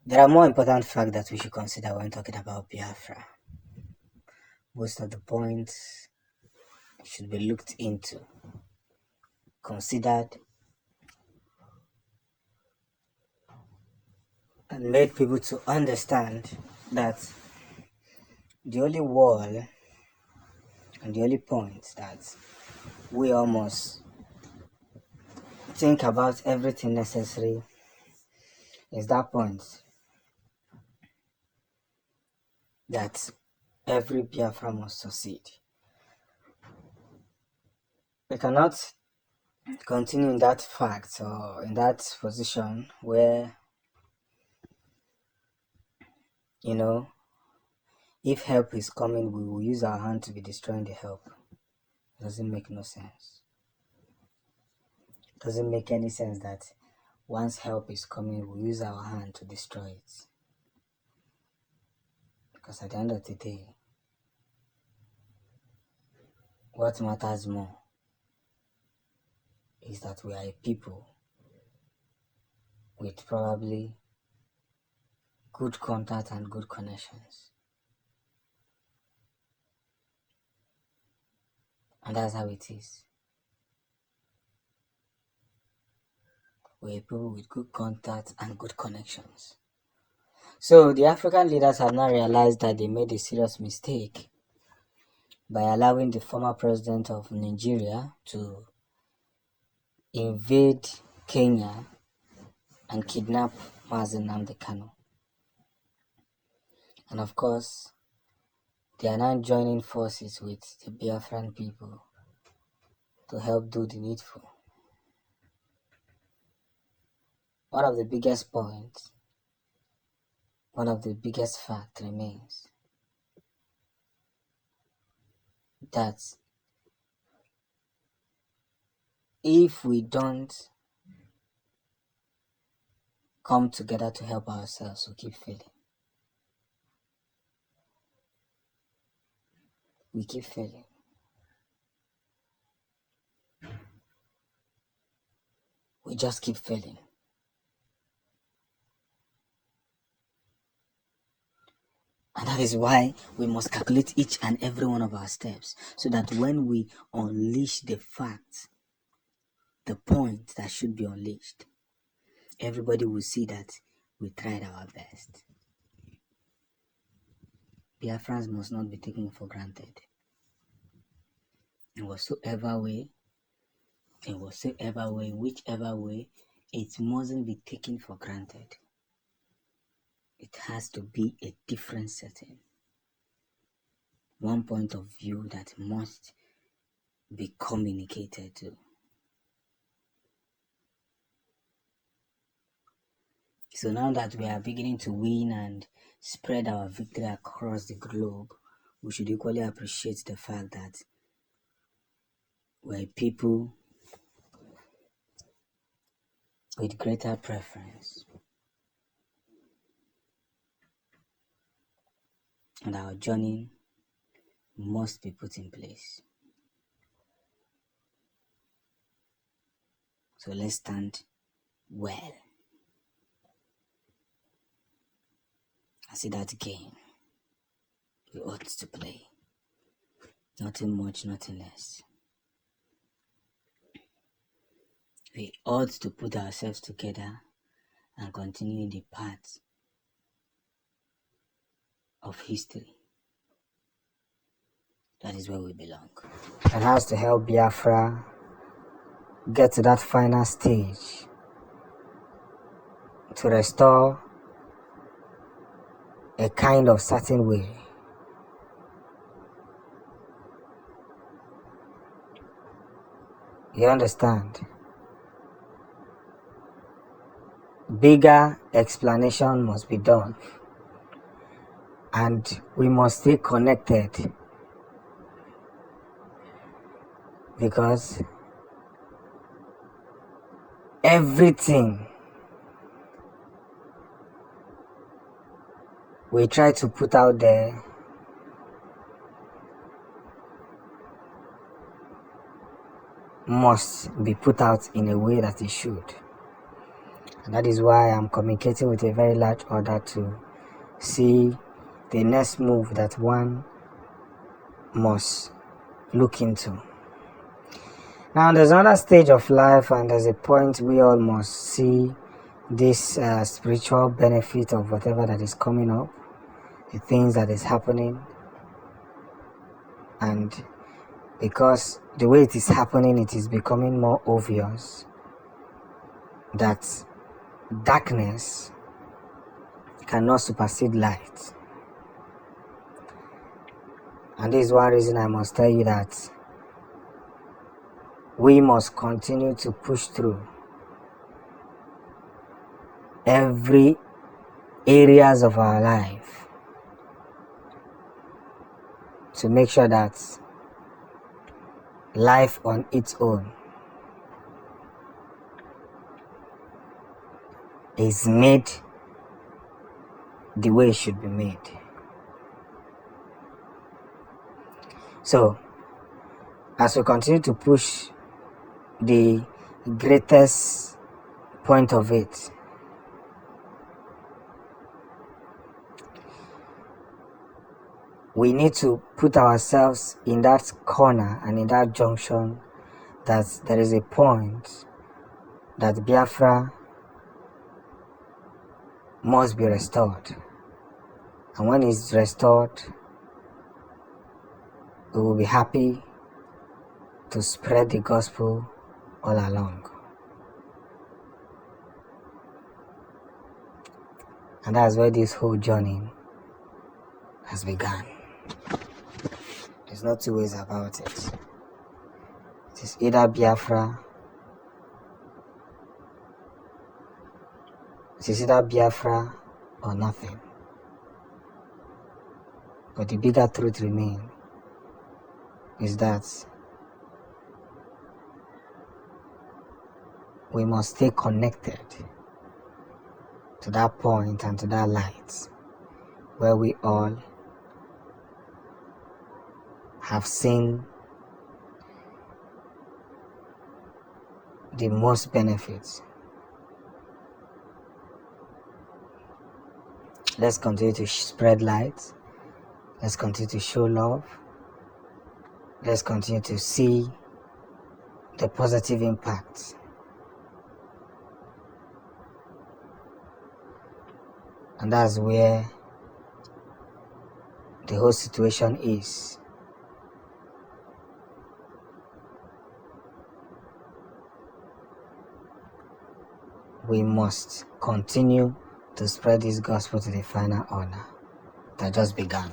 There are more important facts that we should consider when talking about Biafra. Most of the points should be looked into, considered, and made people to understand that the only wall and the only point that we all must think about everything necessary is that point that every Biafra must succeed. We cannot continue in that fact or in that position where, if help is coming, we will use our hand to be destroying the help. It doesn't make no sense. It doesn't make any sense that once help is coming, we use our hand to destroy it. Because at the end of the day, what matters more is that we are a people with probably good contact and good connections. And that's how it is. We're a people with good contact and good connections. So the African leaders have now realized that they made a serious mistake by allowing the former president of Nigeria to invade Kenya and kidnap Mazi Nnamdi Kanu. And of course, they are now joining forces with the Biafran people to help do the needful. One of the biggest points, one of the biggest facts remains that if we don't come together to help ourselves, we keep failing. We keep failing. We just keep failing. And that is why we must calculate each and every one of our steps so that when we unleash the facts, the point that should be unleashed, everybody will see that we tried our best. Biafrans must not be taken for granted. In whichever way, it mustn't be taken for granted. It has to be a different setting. One point of view that must be communicated to. So now that we are beginning to win and spread our victory across the globe, we should equally appreciate the fact that we're people with greater preference. And our journey must be put in place. So let's stand well. I see that game we ought to play. Nothing much, nothing less. We ought to put ourselves together and continue in the path of history. That is where we belong. And has to help Biafra get to that final stage to restore a kind of certain way. You understand? Bigger explanation must be done. And we must stay connected. Because everything we try to put out there must be put out in a way that it should. And that is why I'm communicating with a very large order to see the next move that one must look into. Now there's another stage of life, and there's a point we all must see this spiritual benefit of whatever that is coming up, the things that is happening. And because the way it is happening, it is becoming more obvious that darkness cannot supersede light. And this is one reason I must tell you that we must continue to push through every areas of our life to make sure that life on its own is made the way it should be made. So, as we continue to push the greatest point of it, we need to put ourselves in that corner and in that junction that there is a point that Biafra must be restored. And when it's restored, we will be happy to spread the gospel all along. And that's where this whole journey has begun. There's no two ways about it. It is either Biafra, or nothing. But the bigger truth remains is that we must stay connected to that point and to that light where we all have seen the most benefits. Let's continue to spread light. Let's continue to show love. Let's continue to see the positive impact. And that's where the whole situation is. We must continue to spread this gospel to the final honor that just began.